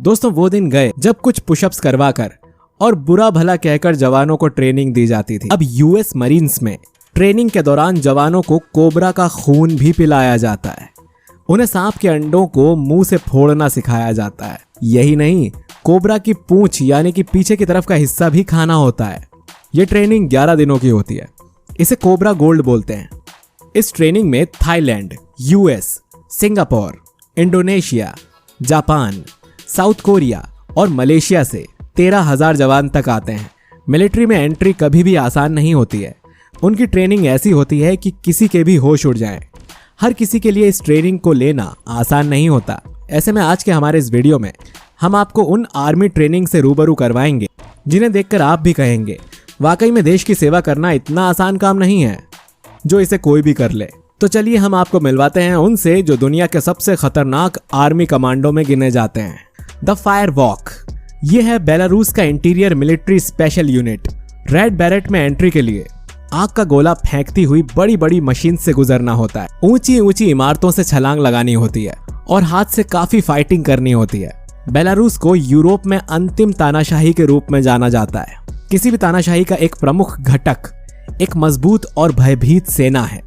दोस्तों वो दिन गए जब कुछ पुशअप्स करवाकर और बुरा भला कहकर जवानों को ट्रेनिंग दी जाती थी। अब यूएस मरीन्स में ट्रेनिंग के दौरान जवानों को कोबरा का खून भी पिलाया जाता है। उन्हें सांप के अंडों को मुंह से फोड़ना सिखाया जाता है। यही नहीं, कोबरा की पूंछ यानी कि पीछे की तरफ का हिस्सा भी खाना होता है। ये ट्रेनिंग 11 दिनों की होती है। इसे कोबरा गोल्ड बोलते हैं। इस ट्रेनिंग में Thailand, US, Singapore, Indonesia, Japan, south Korea और मलेशिया से 13,000 जवान तक आते हैं। मिलिट्री में एंट्री कभी भी आसान नहीं होती है। उनकी ट्रेनिंग ऐसी होती है कि किसी के भी होश उड़ जाएं। हर किसी के लिए इस ट्रेनिंग को लेना आसान नहीं होता। ऐसे में आज के हमारे इस वीडियो में हम आपको उन आर्मी ट्रेनिंग से रूबरू करवाएंगे जिन्हें देखकर आप भी कहेंगे वाकई में देश की सेवा करना इतना आसान काम नहीं है जो इसे कोई भी कर ले। तो चलिए हम आपको मिलवाते हैं उनसे जो दुनिया के सबसे खतरनाक आर्मी कमांडो में गिने जाते हैं। द फायर वॉक, ये है बेलारूस का interior military special unit. Red beret में एंट्री के लिए आग का गोला फेंकती हुई बड़ी बड़ी मशीन से गुजरना होता है। ऊंची ऊंची इमारतों से छलांग लगानी होती है और हाथ से काफी फाइटिंग करनी होती है। बेलारूस को यूरोप में अंतिम तानाशाही के रूप में जाना जाता है। किसी भी तानाशाही का एक प्रमुख घटक एक मजबूत और भयभीत सेना है।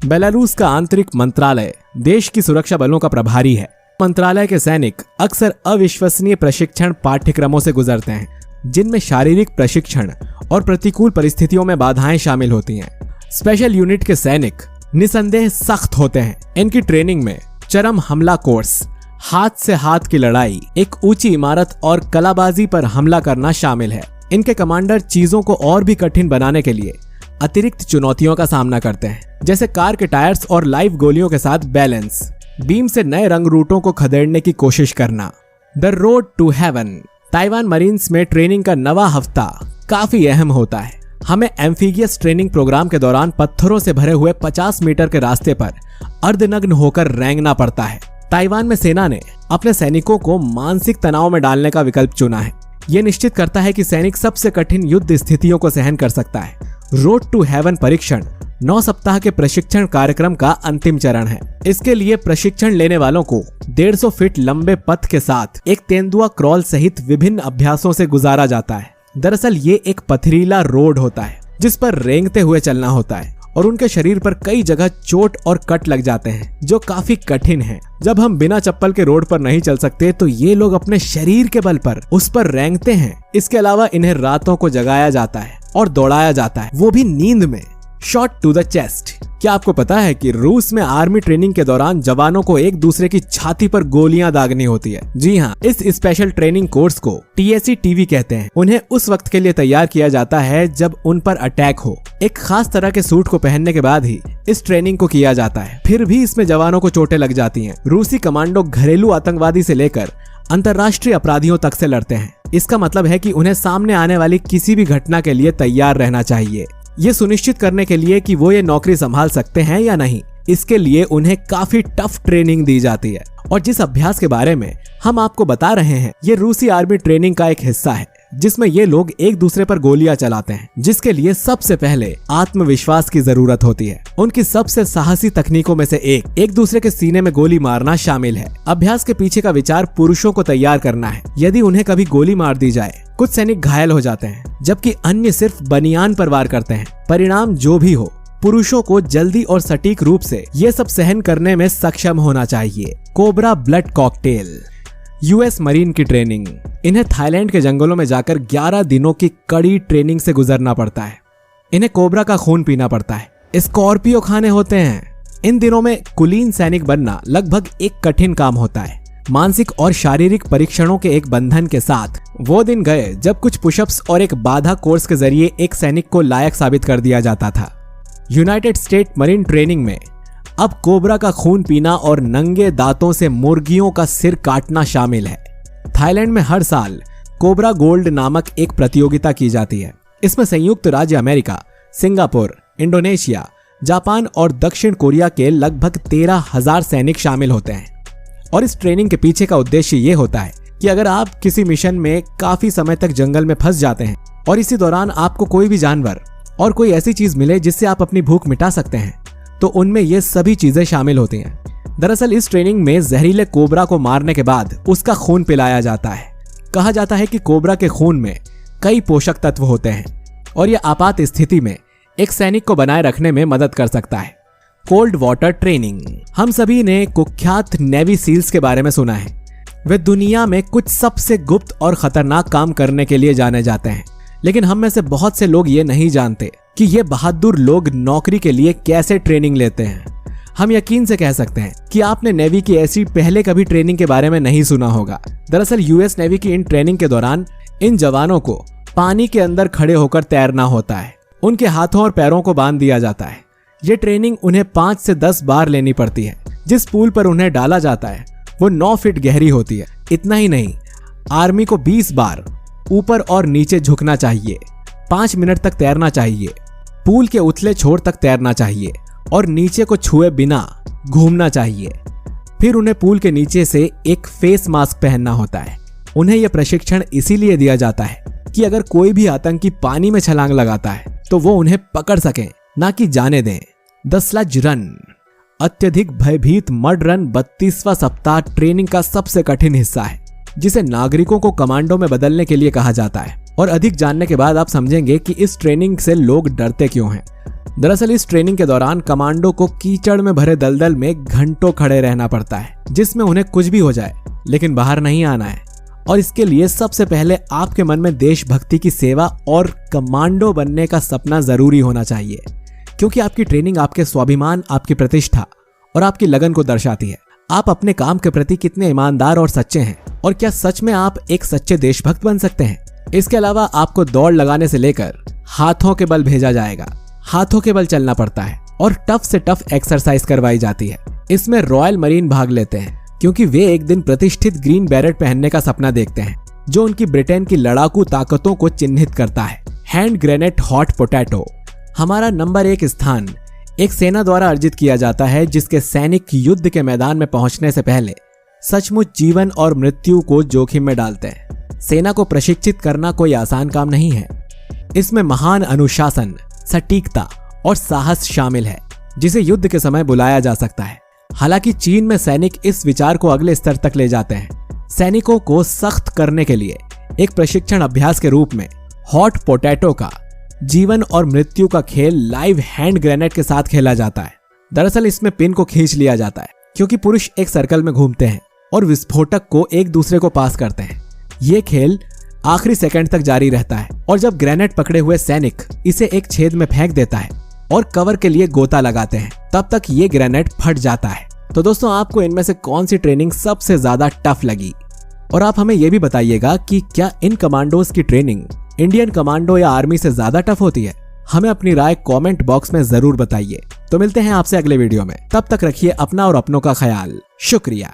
बेलारूस का आंतरिक मंत्रालय देश की सुरक्षा बलों का प्रभारी है। मंत्रालय के सैनिक अक्सर अविश्वसनीय प्रशिक्षण पाठ्यक्रमों से गुजरते हैं जिनमें शारीरिक प्रशिक्षण और प्रतिकूल परिस्थितियों में बाधाएं शामिल होती हैं। स्पेशल यूनिट के सैनिक निसंदेह सख्त होते हैं। इनकी ट्रेनिंग में चरम हमला कोर्स, हाथ से हाथ की लड़ाई, एक ऊंची इमारत और कलाबाजी पर हमला करना शामिल है। इनके कमांडर चीजों को और भी कठिन बनाने के लिए अतिरिक्त चुनौतियों का सामना करते हैं, जैसे कार के टायर्स और लाइव गोलियों के साथ बैलेंस, बीम से नए रंग रूटों को खदेड़ने की कोशिश करना। The road to heaven, Taiwan marines में ट्रेनिंग का नवा हफ्ता काफी अहम होता है। हमें एम्फीबियस ट्रेनिंग प्रोग्राम के दौरान पत्थरों से भरे हुए 50 मीटर के रास्ते पर अर्धनग्न होकर रेंगना पड़ता है। ताइवान में सेना ने अपने सैनिकों को मानसिक तनाव में डालने का विकल्प चुना है। यह निश्चित करता है कि सैनिक सबसे कठिन युद्ध स्थितियों को सहन कर सकता है। रोड टू हेवन परीक्षण 9 सप्ताह के प्रशिक्षण कार्यक्रम का अंतिम चरण है। इसके लिए प्रशिक्षण लेने वालों को 150 फीट लंबे पथ के साथ एक तेंदुआ क्रॉल सहित विभिन्न अभ्यासों से गुजारा जाता है। दरअसल ये एक पथरीला रोड होता है जिस पर रेंगते हुए चलना होता है और उनके शरीर पर कई जगह चोट और कट लग जाते हैं जो काफी कठिन है। जब हम बिना चप्पल के रोड पर नहीं चल सकते तो ये लोग अपने शरीर के बल पर उस पर रेंगते हैं। इसके अलावा इन्हें रातों को जगाया जाता है और दौड़ाया जाता है, वो भी नींद में। शॉट टू द चेस्ट, क्या आपको पता है कि रूस में आर्मी ट्रेनिंग के दौरान जवानों को एक दूसरे की छाती पर गोलियां दागनी होती है? जी हाँ, इस स्पेशल ट्रेनिंग कोर्स को TSE-TV कहते हैं। उन्हें उस वक्त के लिए तैयार किया जाता है जब उन पर अटैक हो। एक खास तरह के सूट को पहनने के बाद ही इस ट्रेनिंग को किया जाता है। फिर भी इसमें जवानों को चोटें लग जाती हैं। रूसी कमांडो घरेलू आतंकवादी से लेकर अंतर्राष्ट्रीय अपराधियों तक से लड़ते हैं। इसका मतलब है कि उन्हें सामने आने वाली किसी भी घटना के लिए तैयार रहना चाहिए। ये सुनिश्चित करने के लिए कि वो ये नौकरी संभाल सकते हैं या नहीं, इसके लिए उन्हें काफी टफ ट्रेनिंग दी जाती है। और जिस अभ्यास के बारे में हम आपको बता रहे हैं ये रूसी आर्मी ट्रेनिंग का एक हिस्सा है जिसमें ये लोग एक दूसरे पर गोलियां चलाते हैं, जिसके लिए सबसे पहले आत्मविश्वास की जरूरत होती है। उनकी सबसे साहसी तकनीकों में से एक दूसरे के सीने में गोली मारना शामिल है। अभ्यास के पीछे का विचार पुरुषों को तैयार करना है। यदि उन्हें कभी गोली मार दी जाए, कुछ सैनिक घायल हो जाते हैं जबकि अन्य सिर्फ बनियान पर वार करते हैं। परिणाम जो भी हो, पुरुषों को जल्दी और सटीक रूप से ये सब सहन करने में सक्षम होना चाहिए। Cobra blood cocktail, US marine की ट्रेनिंग। इन्हें थाईलैंड के जंगलों में जाकर 11 दिनों की कड़ी ट्रेनिंग से गुजरना पड़ता है। इन्हें कोबरा का खून पीना पड़ता है, स्कॉर्पियो खाने होते हैं। इन दिनों में कुलीन सैनिक बनना लगभग एक कठिन काम होता है। मानसिक और शारीरिक परीक्षणों के एक बंधन के साथ वो दिन गए जब कुछ पुशअप्स और एक बाधा कोर्स के जरिए एक सैनिक को लायक साबित कर दिया जाता था। यूनाइटेड स्टेट मरीन ट्रेनिंग में अब कोबरा का खून पीना और नंगे दांतों से मुर्गियों का सिर काटना शामिल है। थाईलैंड में हर साल कोबरा गोल्ड नामक एक प्रतियोगिता की जाती है। इसमें संयुक्त राज्य अमेरिका, सिंगापुर, इंडोनेशिया, जापान और दक्षिण कोरिया के लगभग 13,000 सैनिक शामिल होते हैं। और इस ट्रेनिंग के पीछे का उद्देश्य ये होता है कि अगर आप किसी मिशन में काफी समय तक जंगल में फंस जाते हैं और इसी दौरान आपको कोई भी जानवर और कोई ऐसी चीज मिले जिससे आप अपनी भूख मिटा सकते हैं, तो उनमें ये सभी चीजें शामिल होती हैं। दरअसल इस ट्रेनिंग में जहरीले कोबरा को मारने के बाद उसका खून पिलाया जाता है। कहा जाता है कि कोबरा के खून में कई पोषक तत्व होते हैं और यह आपात स्थिति में एक सैनिक को बनाए रखने में मदद कर सकता है। Cold water training. हम सभी ने कुख्यात नेवी सील्स के बारे में सुना है। वे दुनिया में कुछ सबसे गुप्त और खतरनाक काम करने के लिए जाने जाते हैं, लेकिन हम में से बहुत से लोग ये नहीं जानते कि ये बहादुर लोग नौकरी के लिए कैसे ट्रेनिंग लेते हैं। हम यकीन से कह सकते हैं कि आपने नेवी की ऐसी पहले कभी ट्रेनिंग के बारे में नहीं सुना होगा। दरअसल यूएस नेवी की इन ट्रेनिंग के दौरान इन जवानों को पानी के अंदर खड़े होकर तैरना होता है। उनके हाथों और पैरों को बांध दिया जाता है। ये ट्रेनिंग उन्हें 5 से 10 बार लेनी पड़ती है। जिस पूल पर उन्हें डाला जाता है वो 9 फीट गहरी होती है। इतना ही नहीं, आर्मी को 20 बार ऊपर और नीचे झुकना चाहिए, 5 मिनट तक तैरना चाहिए, पूल के उथले छोर तक तैरना चाहिए और नीचे को छुए बिना घूमना चाहिए। फिर उन्हें पूल के नीचे से एक फेस मास्क पहनना होता है। उन्हें यह प्रशिक्षण इसीलिए दिया जाता है कि अगर कोई भी आतंकी पानी में छलांग लगाता है तो वो उन्हें पकड़ सके, ना कि जाने दें। The sludge run. अत्यधिक भयभीत मड रन 32वां सप्ताह ट्रेनिंग का सबसे कठिन हिस्सा है, जिसे नागरिकों को कमांडो में बदलने के लिए कहा जाता है। और अधिक जानने के बाद आप समझेंगे कि इस ट्रेनिंग से लोग डरते क्यों हैं। दरअसल इस ट्रेनिंग के दौरान कमांडो को कीचड़ में भरे दलदल में घंटों खड़े रहना पड़ता है, जिसमें उन्हें कुछ भी हो जाए लेकिन बाहर नहीं आना है। और इसके लिए सबसे पहले आपके मन में देशभक्ति की सेवा और कमांडो बनने का सपना जरूरी होना चाहिए, क्योंकि आपकी ट्रेनिंग आपके स्वाभिमान, आपकी प्रतिष्ठा और आपकी लगन को दर्शाती है। आप अपने काम के प्रति कितने ईमानदार और सच्चे हैं, और क्या सच में आप एक सच्चे देशभक्त बन सकते हैं। इसके अलावा आपको दौड़ लगाने से लेकर हाथों के बल भेजा जाएगा। हाथों के बल चलना पड़ता है और टफ से टफ एक्सरसाइज करवाई जाती है। इसमें रॉयल मरीन भाग लेते हैं, क्योंकि वे एक दिन प्रतिष्ठित ग्रीन बैरेट पहनने का सपना देखते हैं, जो उनकी ब्रिटेन की लड़ाकू ताकतों को चिन्हित करता है। Hand grenade hot potato. हमारा नंबर 1 स्थान एक सेना द्वारा अर्जित किया जाता है, जिसके सैनिक युद्ध के मैदान में पहुंचने से पहले सचमुच जीवन और मृत्यु को जोखिम में डालते हैं। सेना को प्रशिक्षित करना कोई आसान काम नहीं है। इसमें महान अनुशासन, सटीकता और साहस शामिल है, जिसे युद्ध के समय बुलाया जा सकता है। हालांकि चीन में सैनिक इस विचार को अगले स्तर तक ले जाते हैं। सैनिकों को सख्त करने के लिए एक प्रशिक्षण अभ्यास के रूप में हॉट पोटैटो का जीवन और मृत्यु का खेल लाइव हैंड ग्रेनेड के साथ खेला जाता है। दरअसल इसमें पिन को खींच लिया जाता है, क्योंकि पुरुष एक सर्कल में घूमते हैं और विस्फोटक को एक दूसरे को पास करते हैं। ये खेल आखिरी सेकंड तक जारी रहता है, और जब ग्रेनेड पकड़े हुए सैनिक इसे एक छेद में फेंक देता है और कवर के लिए गोता लगाते हैं, तब तक ये ग्रेनेड फट जाता है। तो दोस्तों, आपको इनमें से कौन सी ट्रेनिंग सबसे ज्यादा टफ लगी? और आप हमें यह भी बताइएगा कि क्या इन कमांडोज की ट्रेनिंग इंडियन कमांडो या आर्मी से ज्यादा टफ होती है? हमें अपनी राय कमेंट बॉक्स में जरूर बताइए। तो मिलते हैं आपसे अगले वीडियो में। तब तक रखिए अपना और अपनों का ख्याल। शुक्रिया।